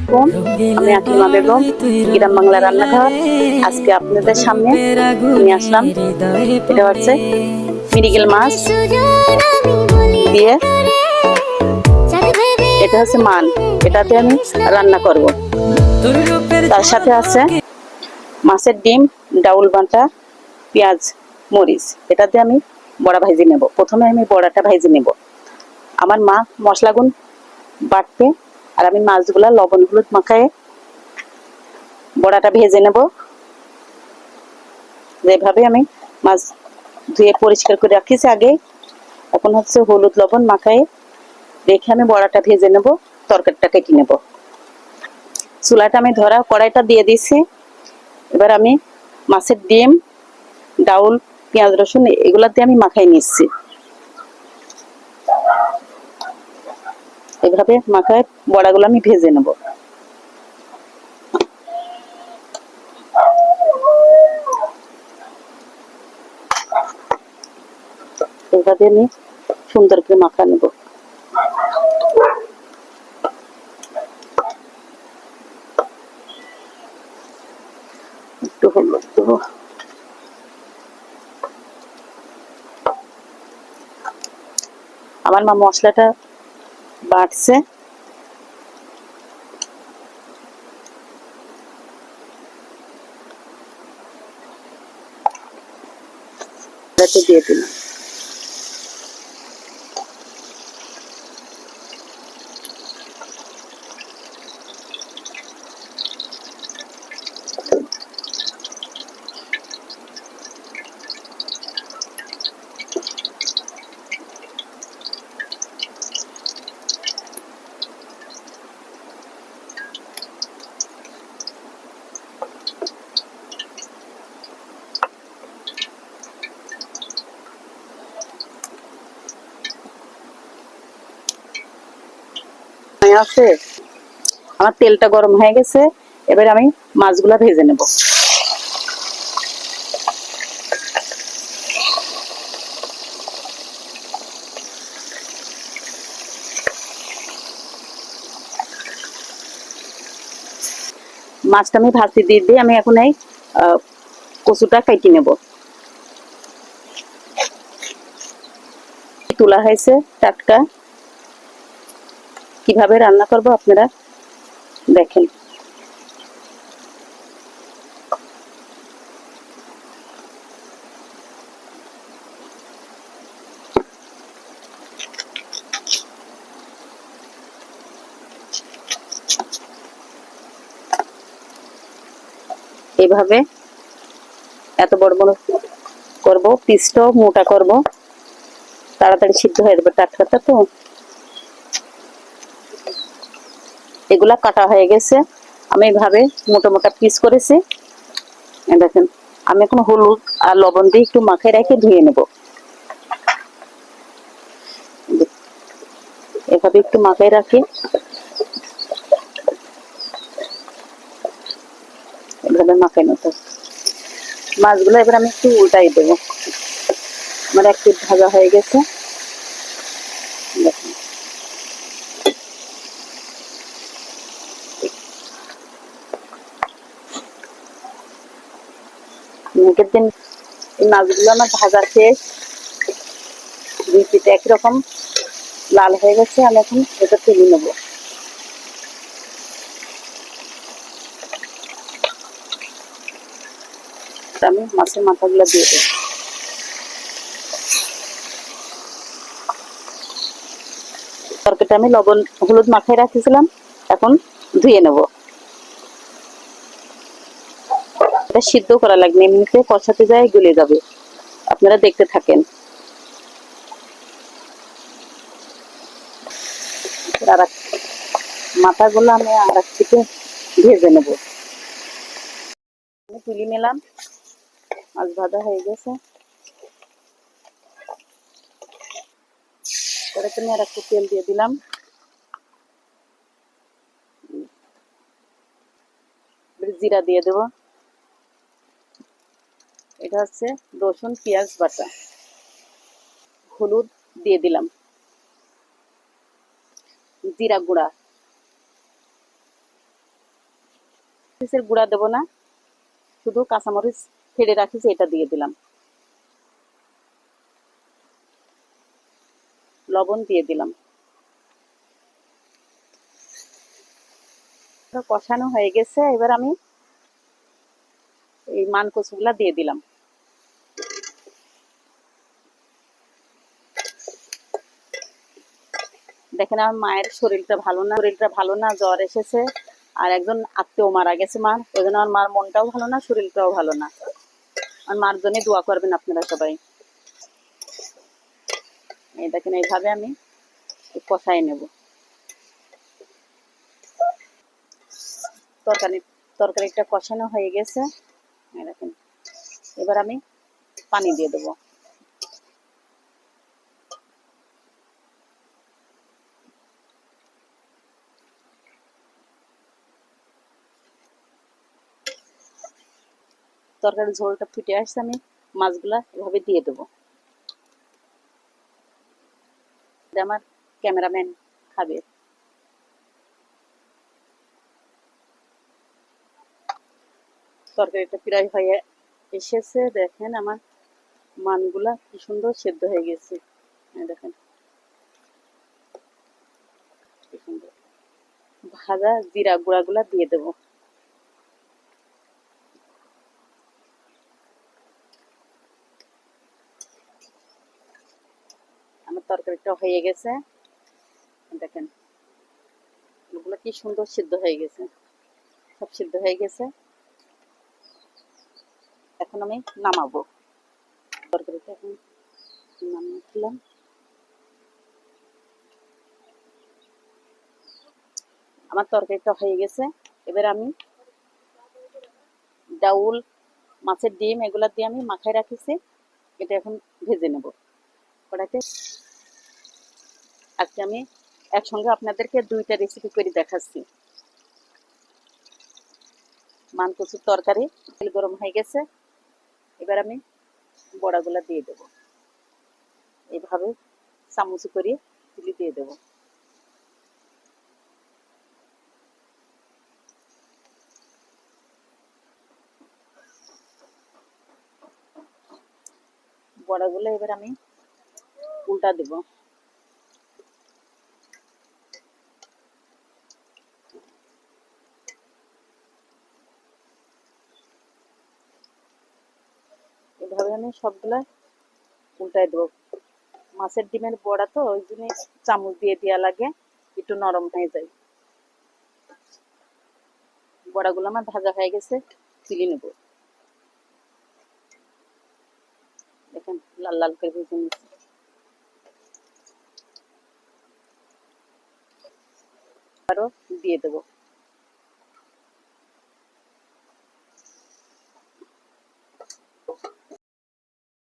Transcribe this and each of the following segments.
আলাইকুম, আমি আকলিমা বেগম, গ্রাম বাংলা রান্নাঘর। আজকে আপনাদের সামনে নিয়ে আসলাম, এটা হচ্ছে মৃগেল মাছ দিয়ে, এটা হচ্ছে মান, এটাতে আমি রান্না করব। তার সাথে আছে মাছের ডিম, ডাউল বাটা, পেঁয়াজ, মরিচ, এটাতে আমি বড়া ভাজি নেব। প্রথমে আমি বড়াটা ভাজি নেব। আমার মা মশলাগুন বাটতে, আর আমি মাছগুলা লবণ হলুদ মাখায়ে বড়াটা ভেজে নেব। যেভাবে আমি মাছ ধুয়ে পরিষ্কার করে রাখিছি আগে, এখন হচ্ছে হলুদ লবণ মাখায়ে রেখে আমি বড়াটা ভেজে নেব, তরকারিটা কেটে নেব। চুলাটা আমি ধরা, কড়াইটা দিয়ে দিয়েছি। এবার আমি মাছের ডিম, ডাউল, পেঁয়াজ রসুন এগুলাতে আমি মাখাই নিচ্ছি। এভাবে মাখায় বড়াগুলো আমি ভেজে নেব। এভাবে আমি সুন্দর করে মাখা নেব। একটু হলুদ দেবো। আমার মা মশলাটা বাটছে, দিয়ে দিলাম। আছে, আমার তেলটা গরম হয়ে গেছে। এবার আমি মাছগুলা ভেজে নেব। মাছটা আমি ভাজি দিয়ে দিয়ে আমি এখন এই কচুটা কেটে নেব। তোলা হয়েছে টাটকা। কিভাবে রান্না করব আপনারা দেখেন। এভাবে এত বড় বড় করব, পিসটাও মোটা করব, তাড়াতাড়ি সিদ্ধ হয়ে যাবে, টাটকাটা তো। এগুলা কাটা হয়ে গেছে, আমি এভাবে মোটা মোটা পিস করেছি। দেখেন, আমি এখন হলুদ আর লবণ দিয়ে একটু মাখায় রেখে ধুয়ে নেব। এভাবে একটু মাখায় রাখি, এভাবে মাখায় নিতে। মাছগুলো এবার আমি একটু উল্টাই দেবো। আমার একটু ভাজা হয়ে গেছে। দেখুন, আগের দিন এই মাছগুলো আমার ভাজা শেষ, দুই পিঠে একরকম লাল হয়ে গেছে। আমি এখন এটা তুলে নেব। আমি মাছের মাথাগুলো দিয়ে দেবো। তরকারিটা আমি লবণ হলুদ মাখায় রাখছিলাম, এখন ধুয়ে নেব। এটা সিদ্ধ করা লাগবে, এমনিতে কষাতে যায় গলে যাবে। আপনারা দেখতে থাকেন। আর মাথাগুলো আমি আর এক থেকে ভেজে নেব। আমি তুলে নিলাম, মাছ ভাজা হয়ে গেছে। পরে তুমি আর একটু তেল দিয়ে দিলাম। জিরা দিয়ে দেবো। এটা হচ্ছে রসুন পেঁয়াজ বাটা। হলুদ দিয়ে দিলাম, জিরা গুঁড়া, মরিচের গুঁড়া দেবো না, শুধু কাঁচামরিচ ফেড়ে রাখিছি এটা দিয়ে দিলাম। লবণ দিয়ে দিলাম। কষানো হয়ে গেছে, এবার আমি এই মান কচুগুলা দিয়ে দিলাম। দেখেন আমার মায়ের শরীরটা ভালো না, জ্বর এসেছে, আর একজন আত্মীয় মারা গেছে মার, ওই জন্য আমার মার মনটাও ভালো না, শরীরটাও ভালো না। আমার মার জন্য দোয়া করবেন আপনারা সবাই। এই দেখেন এইভাবে আমি কষাই নেব। তরকারিটা কষানো হয়ে গেছে, দেখেন এবার আমি পানি দিয়ে দেবো। তরকারির ঝোলটা ফুটে আসছে, আমি মাছগুলা এভাবে দিয়ে দেবো। আমার ক্যামেরাম্যান খাবে। তরকারিটা প্রায় হয়ে এসেছে, দেখেন আমার মানগুলা কি সুন্দর সেদ্ধ হয়ে গেছে। দেখেন কি সুন্দর। ভাজা জিরা গুঁড়াগুলা দিয়ে দেবো। আমার তরকারিটা হয়ে গেছে, দেখেন এগুলো কি সুন্দর সিদ্ধ হয়ে গেছে, সব সিদ্ধ হয়ে গেছে। এখন আমি নামাবো তরকারিটা, এখন নামিয়ে দিলাম। আমার তরকারিটা হয়ে গেছে, এবার আমি ডাউল, মাছের ডিম এগুলা দিয়ে আমি মাখায় রাখিছি, এটা এখন ভেজে নেব কড়াইতে। আজকে আমি একসঙ্গে আপনাদেরকে দুইটা রেসিপি করে দেখাচ্ছি। মান কচুর তরকারি, তেল গরম হয়ে গেছে, এবার আমি বড়াগুলা দিয়ে দেব। এইভাবে চামচ করে তুলে দিয়ে দেব। বড়াগুলো এবার আমি উল্টা দেব। এভাবে আমি সবগুলা উল্টাই দেবো। মাছের ডিমের বড়া তো ওই জন্য চামচ দিয়ে দেওয়া লাগে, একটু নরম হয়ে যায়। বড়াগুলো আমার ভাজা হয়ে গেছে, তুলে নেব। দেখেন লাল লাল করে ভেজে নিচ্ছি। আরো দিয়ে দেব।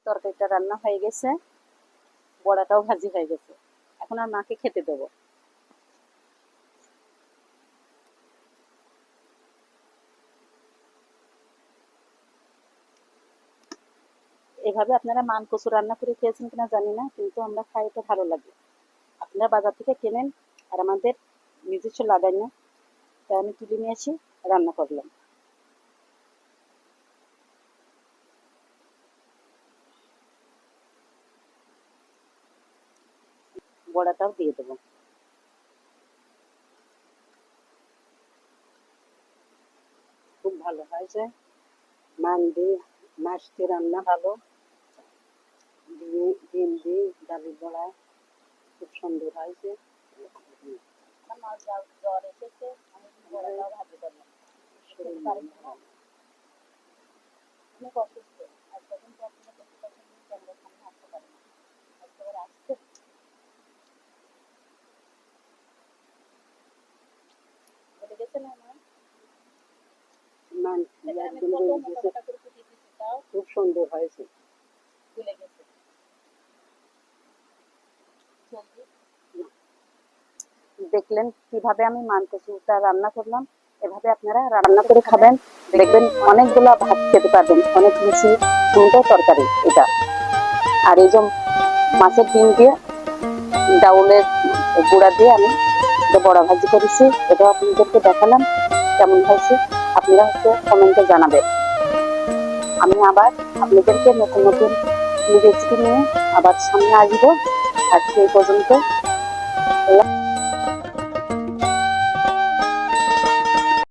তরকারিটা রান্না হয়ে গেছে, বড়াটাও ভাজি হয়ে গেছে, এখন আর মাকে খেতে দেবো। এভাবে আপনারা মান কচু রান্না করে খেয়েছেন কিনা জানি না, কিন্তু আমরা খাই, এটা ভালো লাগে। আপনারা বাজার থেকে কেনেন, আর আমাদের নিজস্ব লাগাই না, তাই আমি তুলে নিয়ে এসে রান্না করলাম। বড়াটাও দিয়ে দেবো। খুব ভালো হয়েছে, মান দিয়ে মাছ দিয়ে রান্না ভালো, ডিম দিয়ে ডালের বড়া খুব সুন্দর হয়েছে। আমার জ্বর এসেছে, আমি বড়াটাও ভাজি করলাম। অনেক অসুস্থ, আর তখন তো আপনারা দেখতে পাচ্ছেন ক্যামেরার সামনে আসতে পারে না, একেবারে আসছে। বলে গেছে না আমার মান একদম খুব সুন্দর হয়েছে, ভুলে গেছে। দেখলেন কিভাবে আমি মান কচুটা রান্না করলাম, এভাবে আপনারা রান্না করে খাবেন, দেখবেন অনেকগুলো ভাত খেতে পারবেন, অনেক বেশি সুন্দর তরকারি এটা। আর এই যে মাছের ডিম দিয়ে ডাউলের গুঁড়া দিয়ে আমি বড়া ভাজি করেছি, এটাও আপনাদেরকে দেখালাম কেমন হয়েছে। আপনারা হচ্ছে কমেন্টে জানাবেন। আমি আবার আপনাদেরকে নতুন নতুন রেসিপি নিয়ে আবার সামনে আসবো। আজকে এই পর্যন্ত।